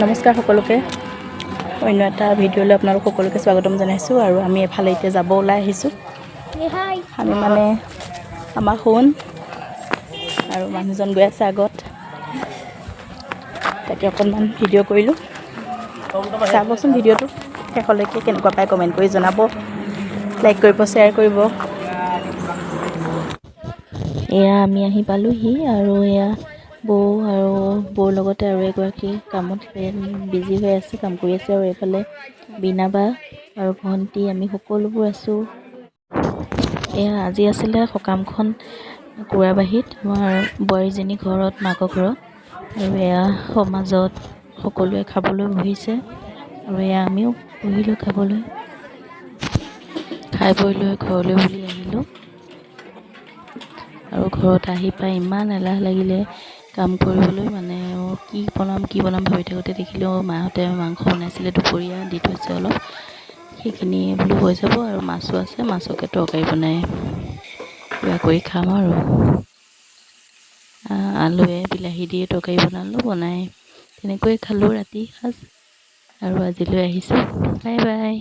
নমস্কাৰ সকলোকে অন্য এটা ভিডিঅ'লৈ আপোনালোক সকলোকে স্বাগতম জনাইছোঁ। আৰু আমি এফালে এতিয়া যাব ওলাই আহিছোঁ। আমি মানে আমাৰ সোণ আৰু মানুহজন গৈ আছে আগত, তাকে অকণমান ভিডিঅ' কৰিলোঁ। চাবচোন ভিডিঅ'টো শেষলৈকে, কেনেকুৱা পায় কমেণ্ট কৰি জনাব, লাইক কৰিব, শ্বেয়াৰ কৰিব। এয়া আমি আহি পালোঁহি আৰু এয়া বৌ আৰু বৌৰ লগতে আৰু এগৰাকী কামত বিজি হৈ আছে, কাম কৰি আছে। আৰু এইফালে বীণা বা আৰু ভণ্টি, আমি সকলোবোৰ আছোঁ। এয়া আজি আছিলে সকামখন কুৰাবাহীত, আমাৰ বোৱাৰীজনী ঘৰত, মাকৰ ঘৰত। আৰু এয়া সমাজত সকলোৱে খাবলৈ বহিছে আৰু এয়া আমিও বহিলোঁ খাবলৈ। খাই বৈ লৈ ঘৰলৈ বুলি আহিলোঁ। আৰু ঘৰত আহি পাই ইমান এলাহ লাগিলে কাম কৰিবলৈ, মানে কি বনাম ভাবি থাকোঁতে দেখিলোঁ মাহঁতে মাংস বনাইছিলে দুপৰীয়া, দি থৈছে অলপ, সেইখিনি বোলো হৈ যাব। আৰু মাছো আছে, মাছকে তৰকাৰী বনাই কিবা কৰি খাম। আৰু আলুৱে বিলাহী দিয়ে তৰকাৰী বনাই তেনেকৈয়ে খালোঁ ৰাতি সাজ। আৰু আজিলৈ আহিছোঁ, বাই বাই।